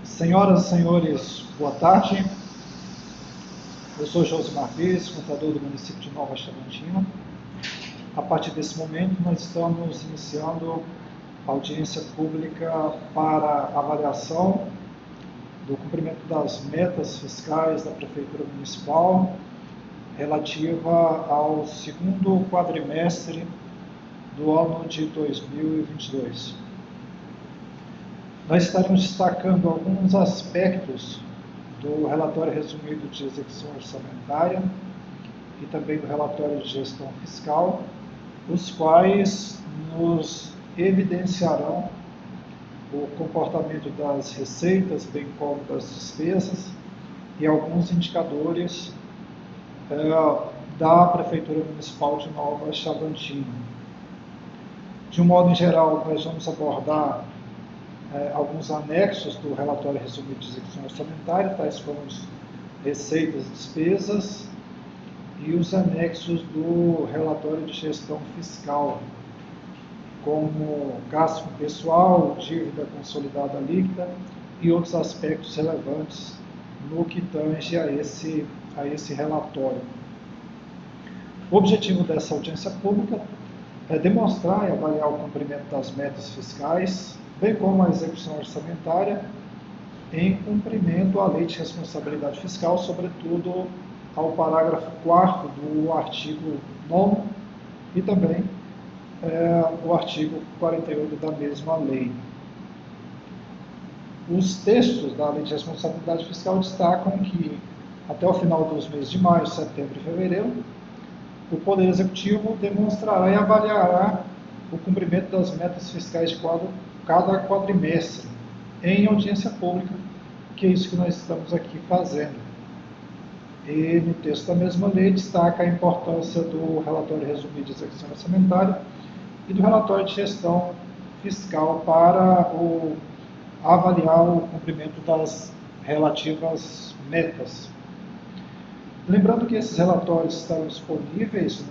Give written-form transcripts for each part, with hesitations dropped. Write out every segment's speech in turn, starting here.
Senhoras e senhores, boa tarde. Eu sou Josimar Pires, contador do município de Nova Chavantina. A partir desse momento, nós estamos iniciando a audiência pública para avaliação do cumprimento das metas fiscais da Prefeitura Municipal relativa ao segundo quadrimestre do ano de 2022. Nós estaremos destacando alguns aspectos do relatório resumido de execução orçamentária e também do relatório de gestão fiscal, os quais nos evidenciarão o comportamento das receitas, bem como das despesas, e alguns indicadores da Prefeitura Municipal de Nova Chavantina. De um modo em geral, nós vamos abordar alguns anexos do relatório resumido de execução orçamentária, tais como as receitas e despesas, e os anexos do relatório de gestão fiscal, como gasto com pessoal, dívida consolidada líquida e outros aspectos relevantes no que tange a esse relatório. O objetivo dessa audiência pública é demonstrar e avaliar o cumprimento das metas fiscais, bem como a execução orçamentária, em cumprimento à Lei de Responsabilidade Fiscal, sobretudo ao parágrafo 4º do artigo 9º e também o artigo 48 da mesma lei. Os textos da Lei de Responsabilidade Fiscal destacam que, até o final dos meses de maio, setembro e fevereiro, o Poder Executivo demonstrará e avaliará o cumprimento das metas fiscais de cada quadrimestre em audiência pública, que é isso que nós estamos aqui fazendo. E no texto da mesma lei destaca a importância do relatório resumido de execução orçamentária e do relatório de gestão fiscal para avaliar o cumprimento das relativas metas. Lembrando que esses relatórios estão disponíveis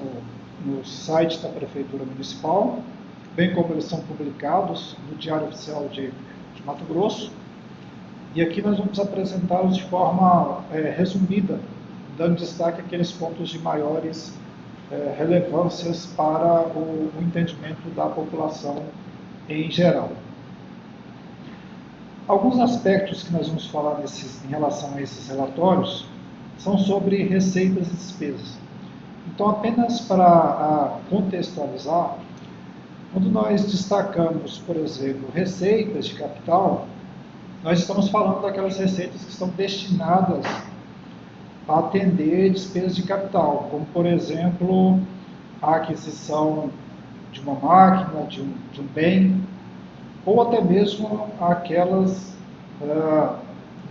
no site da Prefeitura Municipal, bem como eles são publicados no Diário Oficial de Mato Grosso, e aqui nós vamos apresentá-los de forma resumida, dando destaque àqueles pontos de maiores relevâncias para o entendimento da população em geral. Alguns aspectos que nós vamos falar em relação a esses relatórios são sobre receitas e despesas. Então, apenas para contextualizar, quando nós destacamos, por exemplo, receitas de capital, nós estamos falando daquelas receitas que estão destinadas a atender despesas de capital, como, por exemplo, a aquisição de uma máquina, de um bem, ou até mesmo aquelas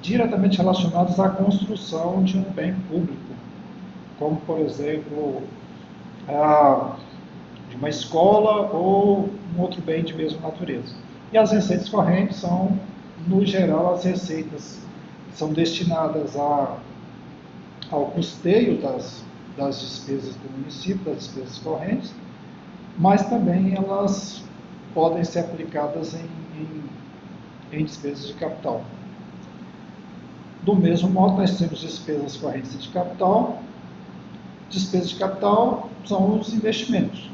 diretamente relacionadas à construção de um bem público, como, por exemplo, de uma escola ou um outro bem de mesma natureza. E as receitas correntes são, no geral, as receitas que são destinadas ao custeio das despesas do município, das despesas correntes, mas também elas podem ser aplicadas em despesas de capital. Do mesmo modo, nós temos despesas correntes de capital. Despesas de capital são os investimentos,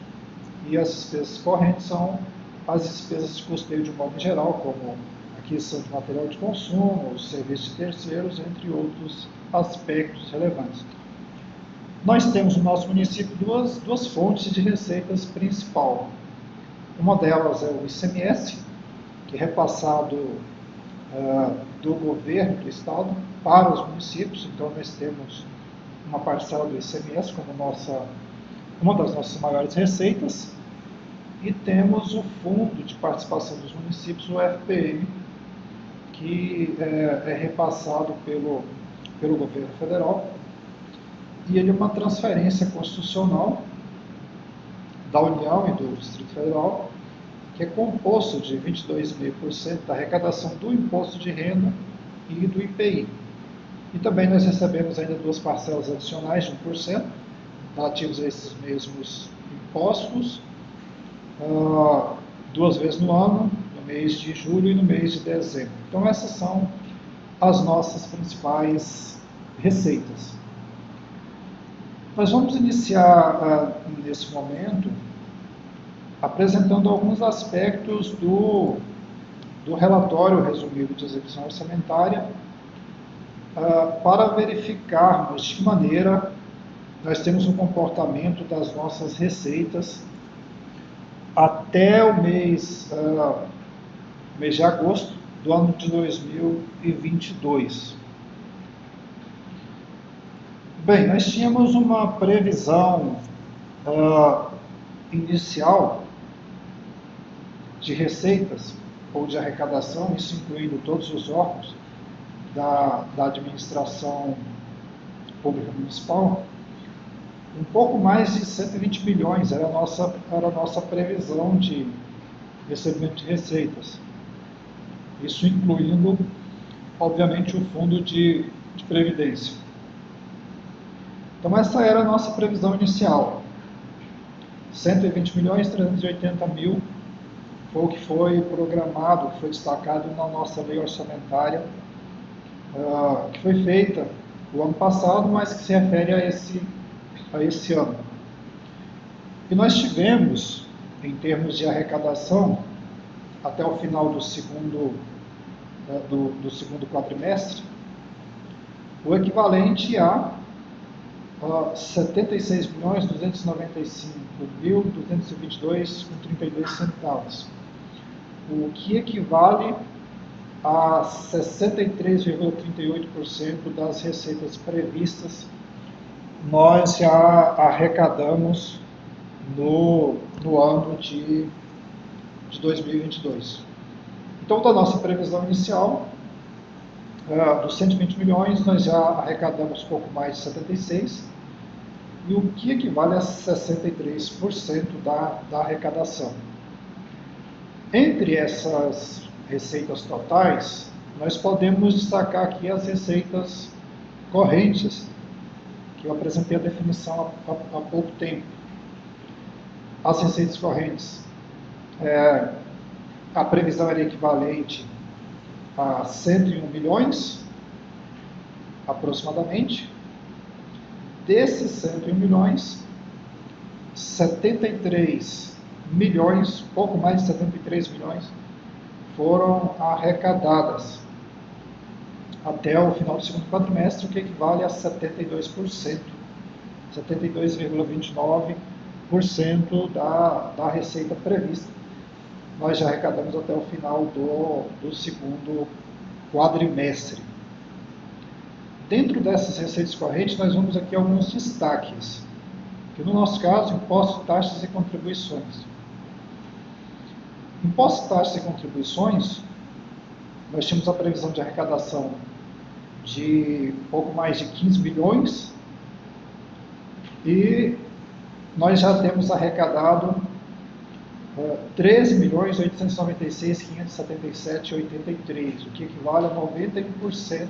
e as despesas correntes são as despesas de custeio de um modo geral, como aquisição de material de consumo, serviços de terceiros, entre outros aspectos relevantes. Nós temos no nosso município duas fontes de receitas principal. Uma delas é o ICMS, que é repassado do governo do estado para os municípios. Então nós temos uma parcela do ICMS como uma das nossas maiores receitas, e temos o Fundo de Participação dos Municípios, o FPM, que é repassado pelo governo federal, e ele é uma transferência constitucional da União e do Distrito Federal, que é composto de 22,5% da arrecadação do imposto de renda e do IPI. E também nós recebemos ainda duas parcelas adicionais de 1%, relativos a esses mesmos impostos, 2 vezes no ano, no mês de julho e no mês de dezembro. Então essas são as nossas principais receitas. Nós vamos iniciar nesse momento apresentando alguns aspectos do relatório resumido de execução orçamentária para verificarmos de que maneira nós temos um comportamento das nossas receitas até o mês de agosto do ano de 2022. Bem, nós tínhamos uma previsão inicial de receitas ou de arrecadação, isso incluindo todos os órgãos da administração pública municipal, um pouco mais de 120 bilhões era a nossa previsão de recebimento de receitas. Isso incluindo, obviamente, o fundo de previdência. Então, essa era a nossa previsão inicial. 120 milhões 380 mil foi o que foi programado, foi destacado na nossa lei orçamentária, que foi feita o ano passado, mas que se refere a esse ano. E nós tivemos, em termos de arrecadação, até o final do segundo quadrimestre, o equivalente a 76.295.222,32 centavos, o que equivale a 63,38% das receitas previstas nós já arrecadamos no ano de 2022. Então, da nossa previsão inicial, dos 120 milhões, nós já arrecadamos pouco mais de 76, e o que equivale a 63% da arrecadação. Entre essas receitas totais, nós podemos destacar aqui as receitas correntes, que eu apresentei a definição há pouco tempo. As receitas correntes, a previsão era equivalente a 101 milhões, aproximadamente. Desses 101 milhões, 73 milhões, pouco mais de 73 milhões, foram arrecadadas até o final do segundo quadrimestre, o que equivale a 72%, 72,29% da receita prevista. Nós já arrecadamos até o final do segundo quadrimestre. Dentro dessas receitas correntes, nós vamos aqui alguns destaques, que no nosso caso, impostos, taxas e contribuições. Impostos, taxas e contribuições, nós tínhamos a previsão de arrecadação de pouco mais de 15 bilhões, e nós já temos arrecadado 13.896.577,83, o que equivale a 91%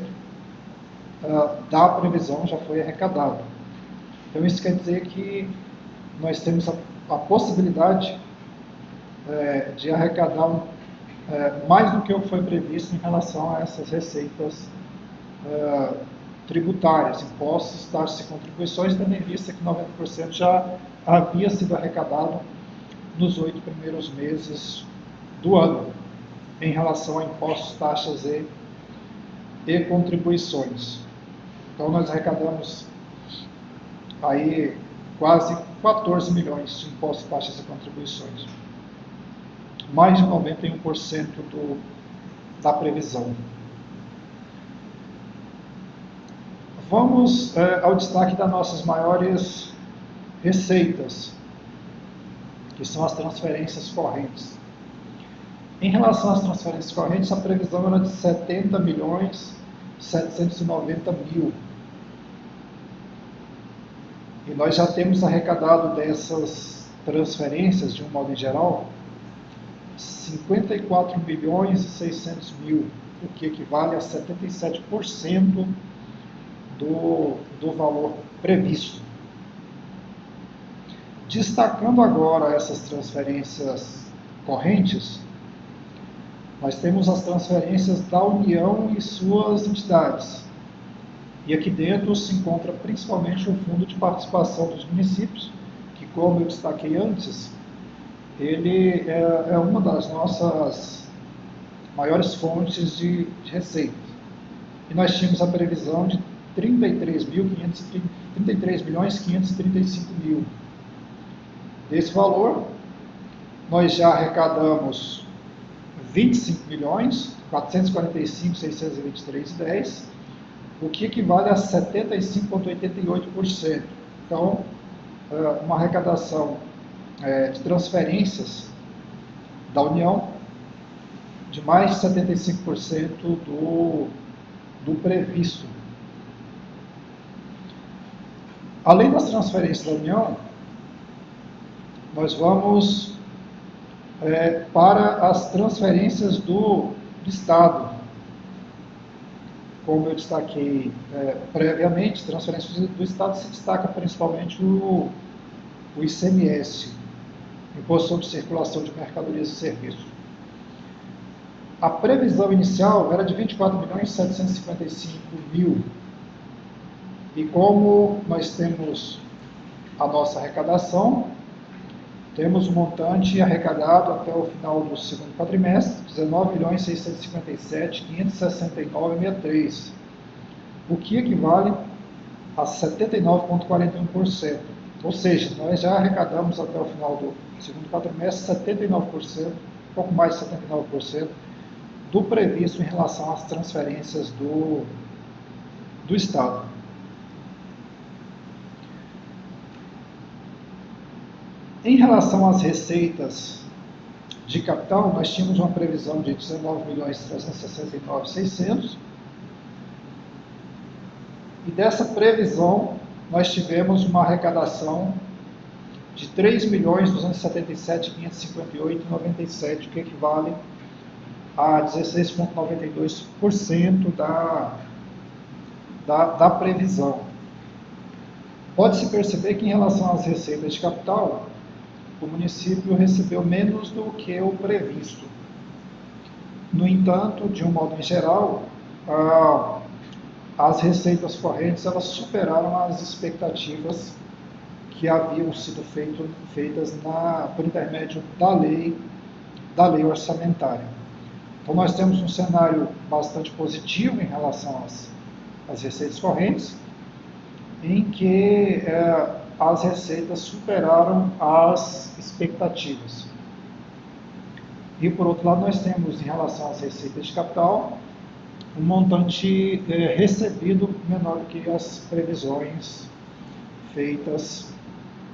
da previsão já foi arrecadado. Então, isso quer dizer que nós temos a possibilidade de arrecadar mais do que o que foi previsto em relação a essas receitas tributárias, impostos, taxas e contribuições, tendo em vista que 90% já havia sido arrecadado nos 8 primeiros meses do ano, em relação a impostos, taxas e contribuições. Então, nós arrecadamos aí quase 14 milhões de impostos, taxas e contribuições. Mais de 91% da previsão. Vamos ao destaque das nossas maiores receitas, que são as transferências correntes. Em relação às transferências correntes, a previsão era de 70.790.000. E nós já temos arrecadado dessas transferências, de um modo geral, 54.600.000, o que equivale a 77% do valor previsto. Destacando agora essas transferências correntes, nós temos as transferências da União e suas entidades. E aqui dentro se encontra principalmente o Fundo de Participação dos Municípios, que, como eu destaquei antes, ele é uma das nossas maiores fontes de receita. E nós tínhamos a previsão de 33.535.000. Desse valor, nós já arrecadamos 25.445.623,10, o que equivale a 75,88%. Então, uma arrecadação de transferências da União de mais de 75% do previsto. Além das transferências da União, nós vamos para as transferências do Estado. Como eu destaquei previamente, transferências do Estado se destaca principalmente o ICMS, Imposto sobre Circulação de Mercadorias e Serviços. A previsão inicial era de 24.755.000. E como nós temos a nossa arrecadação, temos um montante arrecadado até o final do segundo quadrimestre, 19.657.569,63, o que equivale a 79,41%. Ou seja, nós já arrecadamos até o final do segundo quadrimestre 79%, pouco mais de 79% do previsto em relação às transferências do Estado. Em relação às receitas de capital, nós tínhamos uma previsão de 19.369.600, e dessa previsão nós tivemos uma arrecadação de 3.277.558,97, que equivale a 16,92% da previsão. Pode-se perceber que, em relação às receitas de capital, o município recebeu menos do que o previsto. No entanto, de um modo em geral, as receitas correntes elas superaram as expectativas que haviam sido feitas por intermédio da lei orçamentária. Então, nós temos um cenário bastante positivo em relação às receitas correntes, em que as receitas superaram as expectativas. E, por outro lado, nós temos, em relação às receitas de capital, um montante recebido menor do que as previsões feitas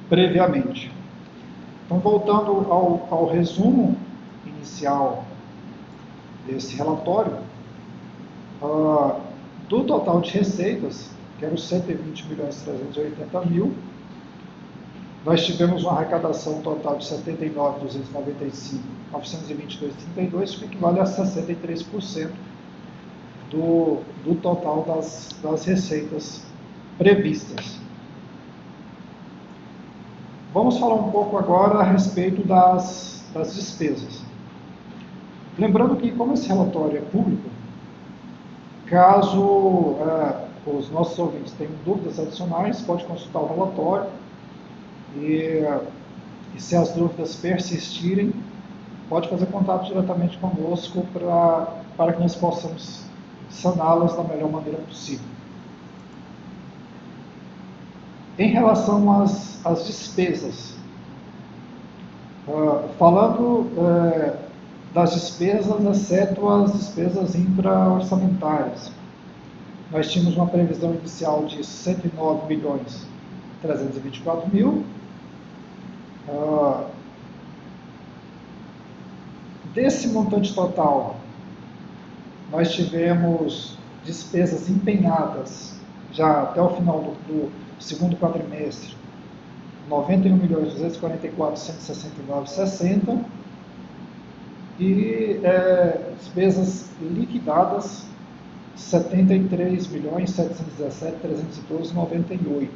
previamente. Então, voltando ao resumo inicial desse relatório, do total de receitas, que era os 120.380.000, nós tivemos uma arrecadação total de 79.295.922,32, que equivale a 63% do total das receitas previstas. Vamos falar um pouco agora a respeito das despesas. Lembrando que, como esse relatório é público, caso os nossos ouvintes tenham dúvidas adicionais, pode consultar o relatório e se as dúvidas persistirem, pode fazer contato diretamente conosco para que nós possamos saná-las da melhor maneira possível. Em relação às despesas, falando das despesas, exceto as despesas intra-orçamentárias, nós tínhamos uma previsão inicial de 109.324.000. Desse montante total, nós tivemos despesas empenhadas já até o final do segundo quadrimestre, 91.244.169,60, e despesas liquidadas, 73.717.312,98.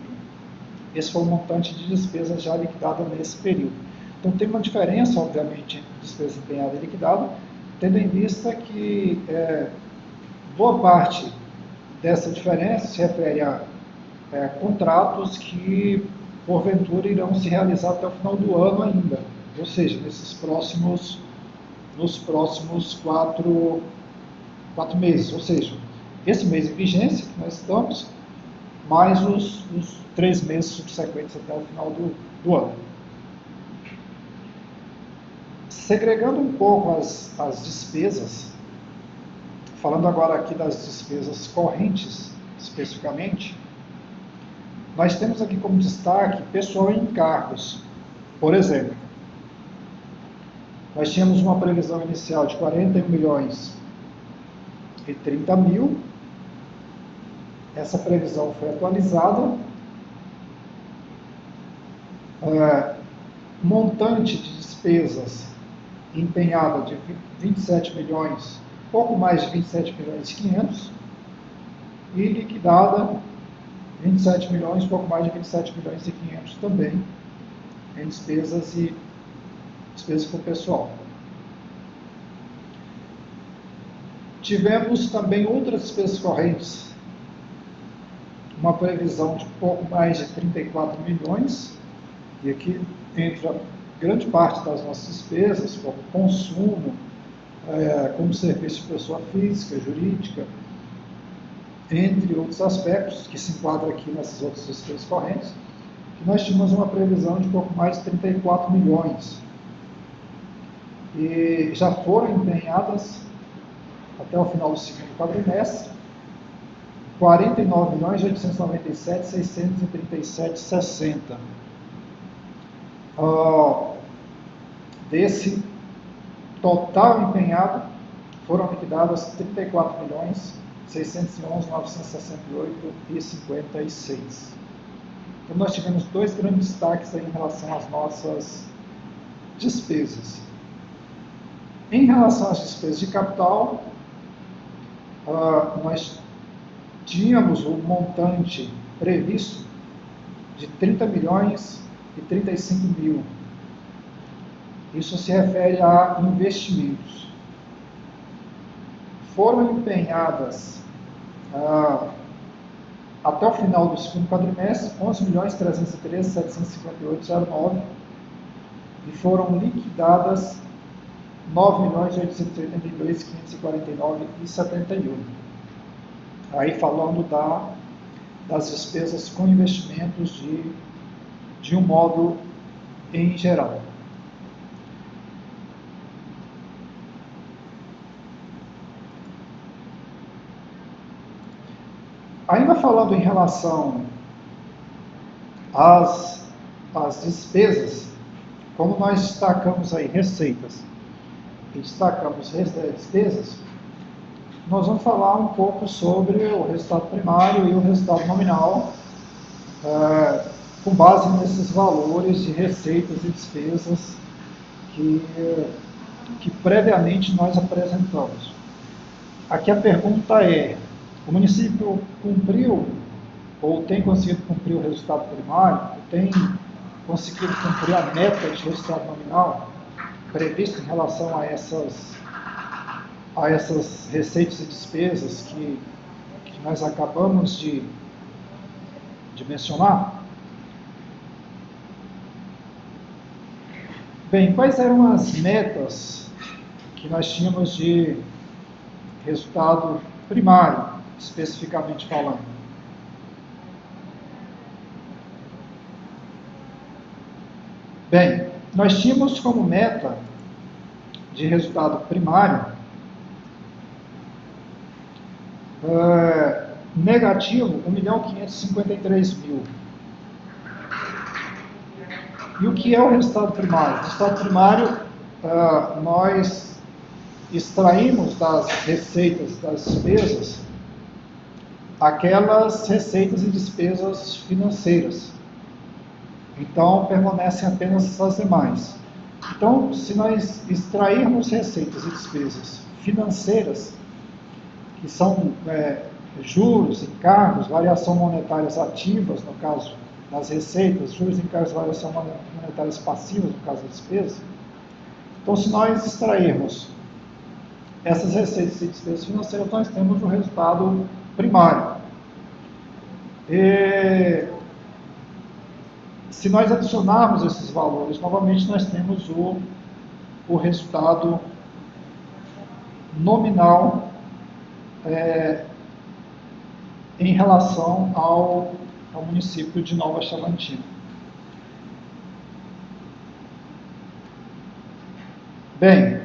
Esse foi o montante de despesas já liquidada nesse período. Então, tem uma diferença, obviamente, entre despesa empenhada e liquidada, tendo em vista que boa parte dessa diferença se refere a contratos que, porventura, irão se realizar até o final do ano ainda, ou seja, nos próximos quatro meses, ou seja, esse mês em vigência que nós estamos, mais os 3 meses subsequentes até o final do ano. Segregando um pouco as despesas, falando agora aqui das despesas correntes, especificamente, nós temos aqui como destaque pessoal e encargos. Por exemplo, nós tínhamos uma previsão inicial de 41 milhões e 30 mil. Essa previsão foi atualizada. Montante de despesas empenhada de 27 milhões, pouco mais de 27 milhões e 500, e liquidada 27 milhões, pouco mais de 27 milhões e 500 também, em despesas com o pessoal. Tivemos também outras despesas correntes, uma previsão de pouco mais de 34 milhões, e aqui entra grande parte das nossas despesas, como consumo, como serviço de pessoa física, jurídica, entre outros aspectos que se enquadram aqui nessas outras despesas correntes, que nós tínhamos uma previsão de pouco mais de 34 milhões. E já foram empenhadas, até o final do segundo quadrimestre, 49 milhões 897 637 60. Desse total empenhado, foram liquidadas 34 milhões 611 968 e 56. Então nós tivemos dois grandes destaques aí em relação às nossas despesas. Em relação às despesas de capital, nós tínhamos o montante previsto de 30 milhões e 35 mil. Isso se refere a investimentos. Foram empenhadas até o final do segundo quadrimestre 11 milhões 313 758,09 e foram liquidadas 9 milhões 882 549,71. Aí falando das despesas com investimentos de um modo em geral. Ainda falando em relação às despesas, como nós destacamos aí receitas e destacamos despesas, nós vamos falar um pouco sobre o resultado primário e o resultado nominal, com base nesses valores de receitas e despesas que previamente nós apresentamos. Aqui a pergunta é: o município cumpriu ou tem conseguido cumprir o resultado primário, tem conseguido cumprir a meta de resultado nominal prevista em relação a essas receitas e despesas que nós acabamos de mencionar? Bem, quais eram as metas que nós tínhamos de resultado primário, especificamente falando? Bem, nós tínhamos como meta de resultado primário negativo 1.553.000. E o que é o resultado primário? O resultado primário, nós extraímos das receitas, das despesas, aquelas receitas e despesas financeiras. Então, permanecem apenas as demais. Então, se nós extrairmos receitas e despesas financeiras, que são juros, encargos, variação monetárias ativas, no caso das receitas, juros, encargos, variação monetárias passivas, no caso das despesas. Então, se nós extrairmos essas receitas e despesas financeiras, nós temos o resultado primário. Se nós adicionarmos esses valores, novamente nós temos o resultado nominal em relação ao município de Nova Chavantina. Bem,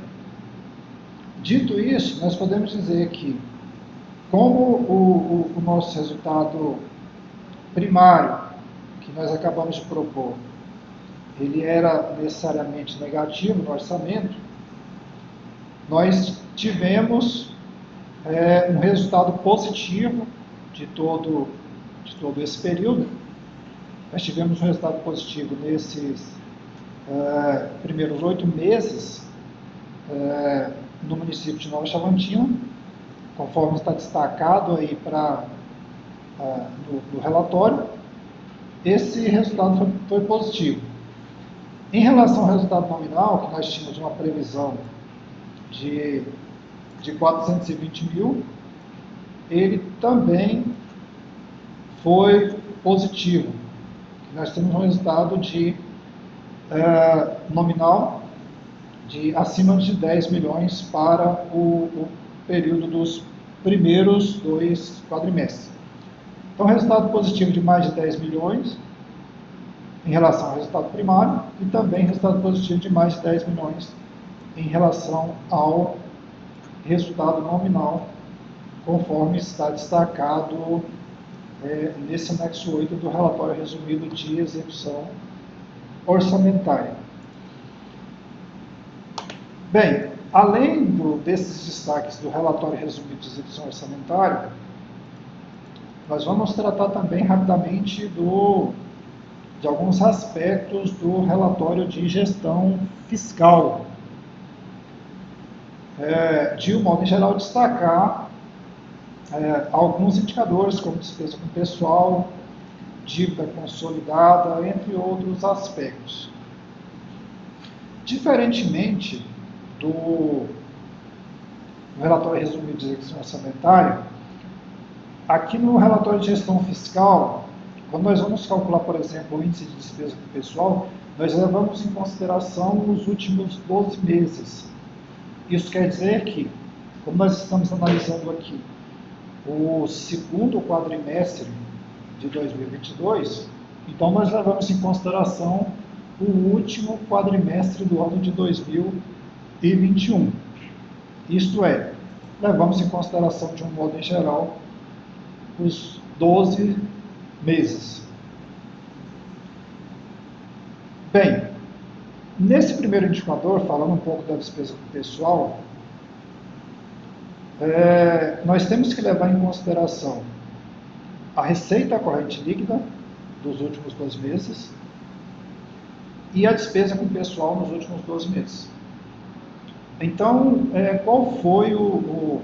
dito isso, nós podemos dizer que, como o nosso resultado primário, que nós acabamos de propor, ele era necessariamente negativo no orçamento, nós tivemos um resultado positivo de todo esse período. Nós tivemos um resultado positivo nesses primeiros 8 meses no município de Nova Chavantina, conforme está destacado aí no relatório. Esse resultado foi positivo. Em relação ao resultado nominal, que nós tínhamos uma previsão de 420 mil, ele também foi positivo. Nós temos um resultado nominal de acima de 10 milhões para o período dos primeiros 2 quadrimestres. Então, resultado positivo de mais de 10 milhões em relação ao resultado primário e também resultado positivo de mais de 10 milhões em relação ao resultado nominal, conforme está destacado nesse anexo 8 do relatório resumido de execução orçamentária. Bem, além desses destaques do relatório resumido de execução orçamentária, nós vamos tratar também rapidamente de alguns aspectos do relatório de gestão fiscal. De um modo geral, destacar alguns indicadores, como despesa com pessoal, dívida consolidada, entre outros aspectos. Diferentemente do relatório resumido de execução orçamentária, aqui no relatório de gestão fiscal, quando nós vamos calcular, por exemplo, o índice de despesa com pessoal, nós levamos em consideração os últimos 12 meses. Isso quer dizer que, como nós estamos analisando aqui o segundo quadrimestre de 2022, então nós levamos em consideração o último quadrimestre do ano de 2021. Isto é, levamos em consideração, de um modo em geral, os 12 meses. Bem, nesse primeiro indicador, falando um pouco da despesa com pessoal, nós temos que levar em consideração a receita corrente líquida dos últimos 12 meses e a despesa com pessoal nos últimos 12 meses. Então, qual foi o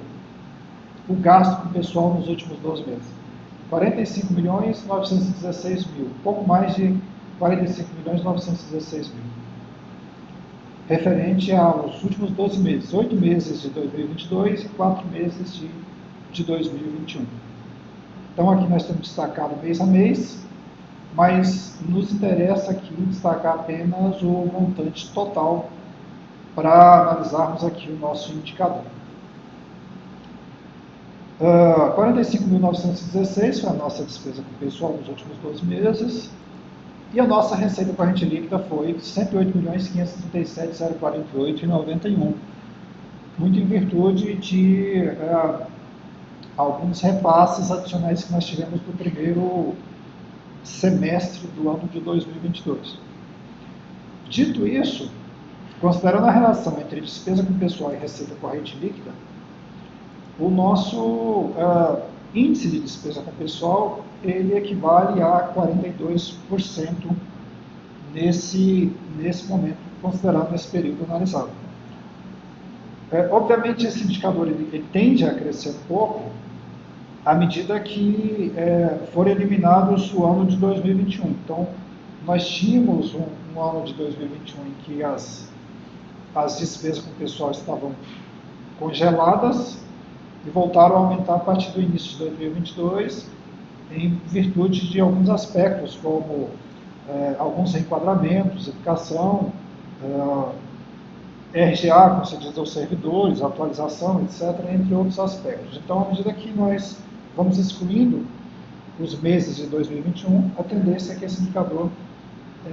gasto com pessoal nos últimos 12 meses? 45.916.000, pouco mais de 45.916.000. Referente aos últimos 12 meses, 8 meses de 2022 e 4 meses de 2021. Então, aqui nós temos destacado mês a mês, mas nos interessa aqui destacar apenas o montante total para analisarmos aqui o nosso indicador. 45.916 foi a nossa despesa com pessoal nos últimos 12 meses, e a nossa receita corrente líquida foi 108.537.048,91, muito em virtude de alguns repasses adicionais que nós tivemos no primeiro semestre do ano de 2022. Dito isso, considerando a relação entre despesa com pessoal e receita corrente líquida, o nosso índice de despesa com pessoal, ele equivale a 42% nesse momento, considerando esse período analisado. Obviamente, esse indicador ele tende a crescer um pouco à medida que for eliminados o ano de 2021. Então, nós tínhamos um ano de 2021 em que as despesas com pessoal estavam congeladas e voltaram a aumentar a partir do início de 2022, em virtude de alguns aspectos, como alguns reenquadramentos, educação, RGA concedidos aos servidores, atualização, etc., entre outros aspectos. Então, à medida que nós vamos excluindo os meses de 2021, a tendência é que esse indicador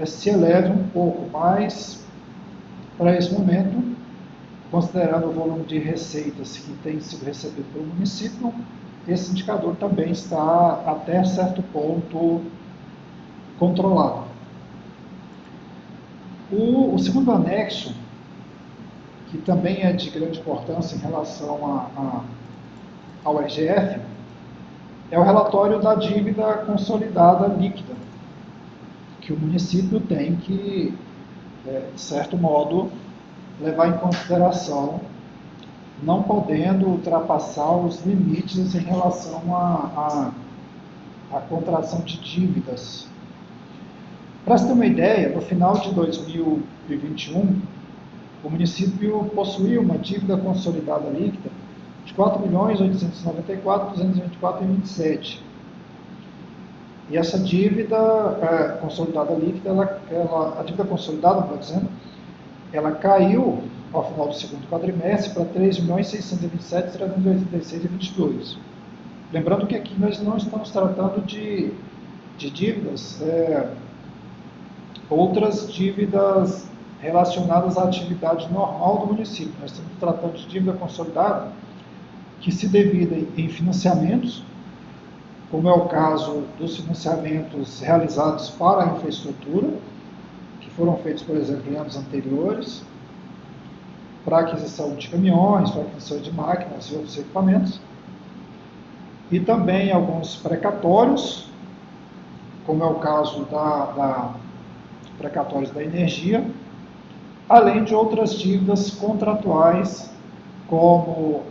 se eleve um pouco, mas para esse momento, considerando o volume de receitas que tem sido recebido pelo município, esse indicador também está até certo ponto controlado. O segundo anexo, que também é de grande importância em relação ao RGF, é o relatório da dívida consolidada líquida, que o município tem que, de certo modo, levar em consideração, não podendo ultrapassar os limites em relação à contração de dívidas. Para você ter uma ideia, no final de 2021, o município possuía uma dívida consolidada líquida de R$ 4.894.224,27. E essa dívida consolidada líquida, a dívida consolidada, por exemplo, ela caiu ao final do segundo quadrimestre para R$ 3.627.386,22. Lembrando que aqui nós não estamos tratando de dívidas, outras dívidas relacionadas à atividade normal do município. Nós estamos tratando de dívida consolidada que se divide em financiamentos, como é o caso dos financiamentos realizados para a infraestrutura, que foram feitos, por exemplo, em anos anteriores, para aquisição de caminhões, para aquisição de máquinas e outros equipamentos, e também alguns precatórios, como é o caso precatórios da energia, além de outras dívidas contratuais, como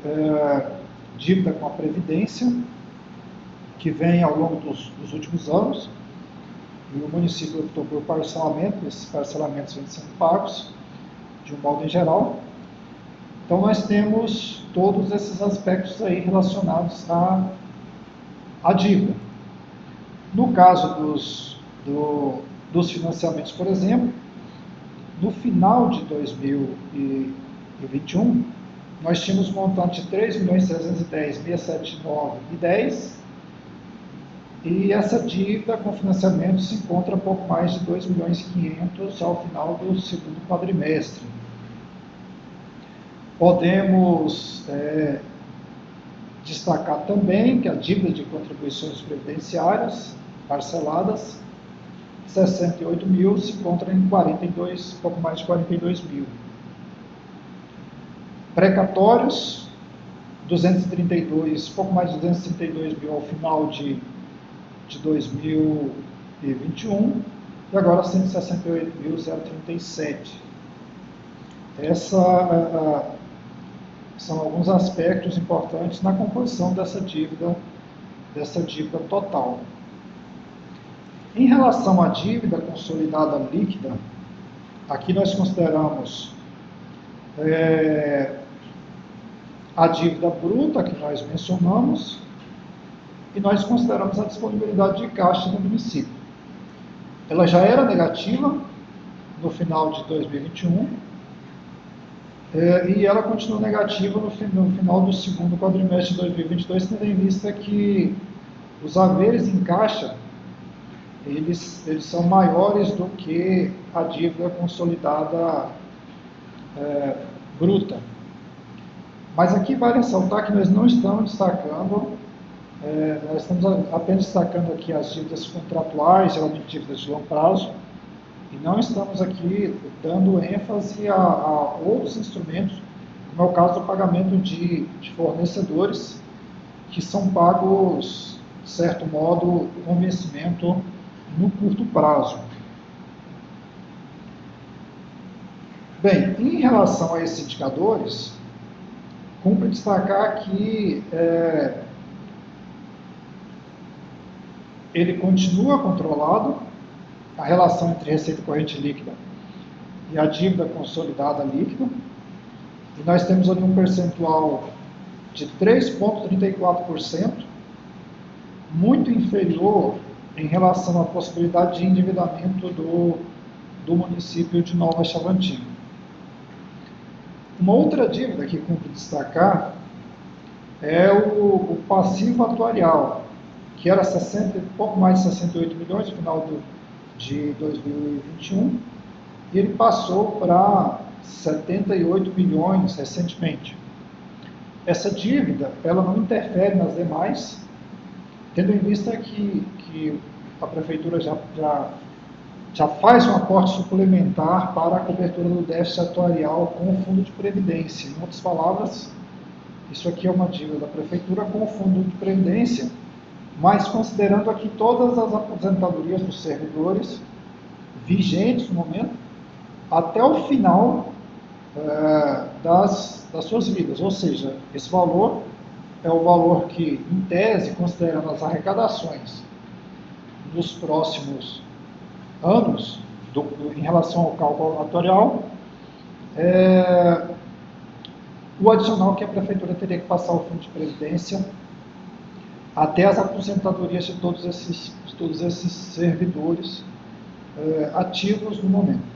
dívida com a Previdência, que vem ao longo dos últimos anos, e o município optou por parcelamento, esses parcelamentos vêm sendo pagos, de um modo em geral. Então, nós temos todos esses aspectos aí relacionados à dívida. No caso dos financiamentos, por exemplo, no final de 2021, nós tínhamos um montante de R$ 3.310.679,10, e essa dívida com financiamento se encontra pouco mais de R$ 2.500.000 ao final do segundo quadrimestre. Podemos destacar também que a dívida de contribuições previdenciárias parceladas, 68 mil, se encontra em pouco mais de 42 mil. Precatórios, 232, pouco mais de 232 mil ao final de 2021, e agora 168.037. São alguns aspectos importantes na composição dessa dívida total. Em relação à dívida consolidada líquida, aqui nós consideramos a dívida bruta que nós mencionamos, e nós consideramos a disponibilidade de caixa no município. Ela já era negativa no final de 2021, e ela continua negativa no final do segundo quadrimestre de 2022, tendo em vista que os haveres em caixa eles são maiores do que a dívida consolidada bruta. Mas aqui vale ressaltar que nós não estamos destacando, nós estamos apenas destacando aqui as dívidas contratuais, geralmente dívidas de longo prazo, e não estamos aqui dando ênfase a outros instrumentos, como é o caso do pagamento de fornecedores, que são pagos, de certo modo, com vencimento no curto prazo. Bem, em relação a esses indicadores, cumpre destacar que ele continua controlado, a relação entre receita corrente líquida e a dívida consolidada líquida, E nós temos ali um percentual de 3,34%, muito inferior em relação à possibilidade de endividamento do município de Nova Chavantina. Uma outra dívida que cumpre destacar é o passivo atuarial, que era pouco mais de 68 milhões no final de 2021, e ele passou para 78 milhões recentemente. Essa dívida, ela não interfere nas demais, tendo em vista que a Prefeitura já faz um aporte suplementar para a cobertura do déficit atuarial com o Fundo de Previdência. Em outras palavras, isso aqui é uma dívida da Prefeitura com o Fundo de Previdência, mas considerando aqui todas as aposentadorias dos servidores vigentes no momento, até o final das suas vidas. Ou seja, esse valor é o valor que, em tese, considerando as arrecadações nos próximos anos, em relação ao cálculo atuarial, o adicional que a Prefeitura teria que passar ao Fundo de Previdência até as aposentadorias de todos esses servidores ativos no momento.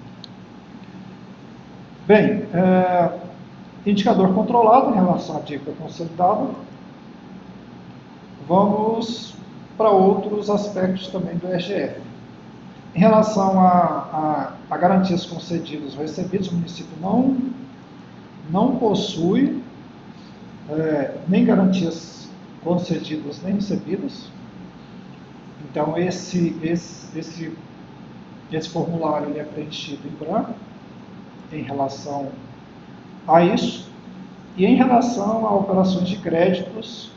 Bem, indicador controlado em relação à dívida consolidada. Vamos para outros aspectos também do EGF. Em relação a garantias concedidas ou recebidas, o município não possui nem garantias concedidas nem recebidas. Então, esse formulário ele é preenchido em branco em relação a isso. E em relação a operações de créditos,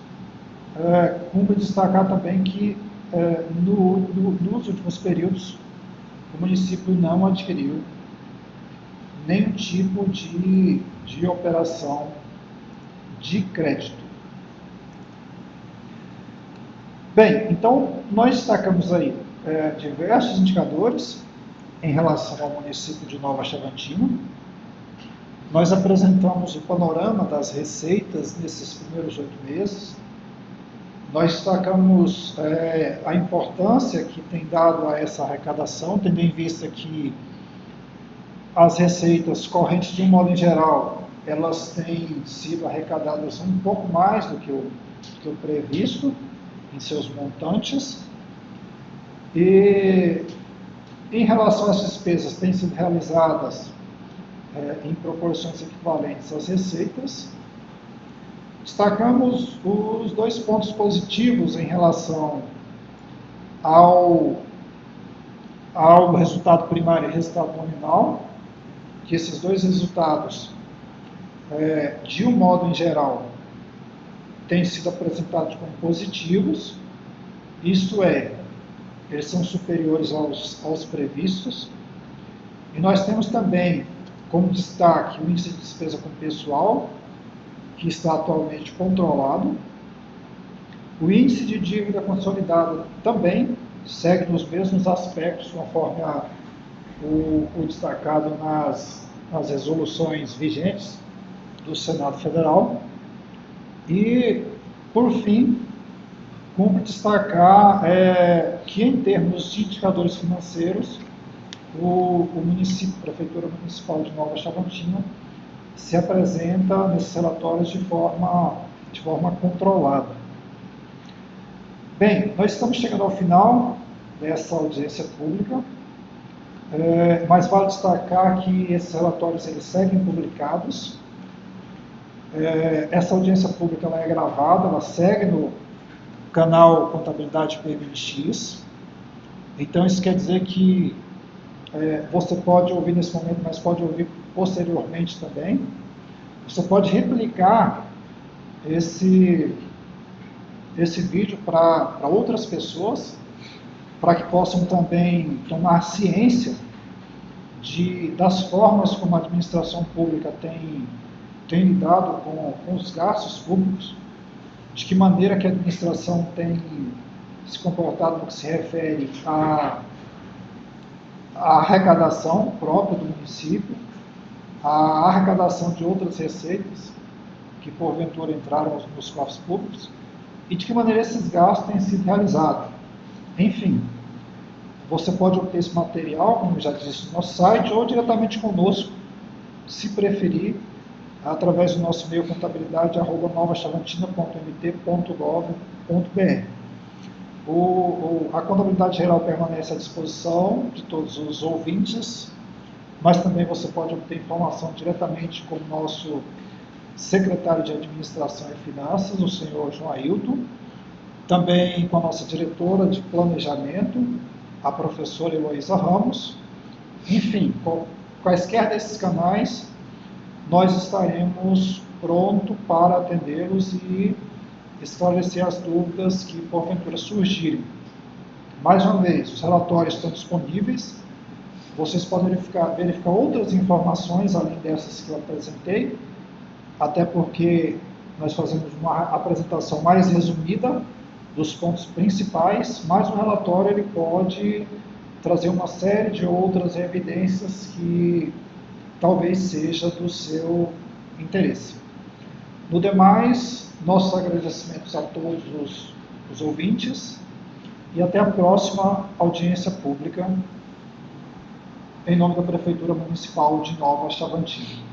cumpre destacar também que nos últimos períodos o município não adquiriu nenhum tipo de operação de crédito. Bem, então nós destacamos aí diversos indicadores em relação ao município de Nova Chavantina. Nós apresentamos o panorama das receitas nesses primeiros 8 meses. Nós destacamos a importância que tem dado a essa arrecadação, tendo em vista que as receitas correntes, de um modo em geral, elas têm sido arrecadadas um pouco mais do que o previsto em seus montantes. E em relação às despesas, têm sido realizadas em proporções equivalentes às receitas. Destacamos os 2 pontos positivos em relação ao resultado primário e resultado nominal, que esses 2 resultados, de um modo em geral, têm sido apresentados como positivos, isto é, eles são superiores aos previstos. E nós temos também como destaque o índice de despesa com pessoal, que está atualmente controlado. O índice de dívida consolidada também segue nos mesmos aspectos, conforme o destacado nas resoluções vigentes do Senado Federal. E, por fim, cumpre destacar que, em termos de indicadores financeiros, o município, a Prefeitura Municipal de Nova Chavantina, se apresenta nesses relatórios de forma controlada. Bem, nós estamos chegando ao final dessa audiência pública, mas vale destacar que esses relatórios eles seguem publicados. Essa audiência pública ela é gravada, ela segue no canal Contabilidade PMX. Então, isso quer dizer que você pode ouvir nesse momento, mas pode ouvir posteriormente também. Você pode replicar esse vídeo para outras pessoas, para que possam também tomar ciência das formas como a administração pública tem lidado com os gastos públicos, de que maneira que a administração tem se comportado no que se refere à arrecadação própria do município, a arrecadação de outras receitas que porventura entraram nos cofres públicos e de que maneira esses gastos têm sido realizados. Enfim, você pode obter esse material, como eu já disse, no nosso site ou diretamente conosco, se preferir, através do nosso e-mail contabilidade@novachavantina.mt.gov.br. A contabilidade geral permanece à disposição de todos os ouvintes, mas também você pode obter informação diretamente com o nosso secretário de Administração e Finanças, o senhor João Ailton, também com a nossa diretora de Planejamento, a professora Heloísa Ramos. Enfim, quaisquer desses canais, nós estaremos prontos para atendê-los e esclarecer as dúvidas que porventura surgirem. Mais uma vez, os relatórios estão disponíveis, vocês podem verificar outras informações além dessas que eu apresentei, até porque nós fazemos uma apresentação mais resumida dos pontos principais, mas o relatório ele pode trazer uma série de outras evidências que talvez seja do seu interesse. No demais, nossos agradecimentos a todos os ouvintes e até a próxima audiência pública em nome da Prefeitura Municipal de Nova Chavantina.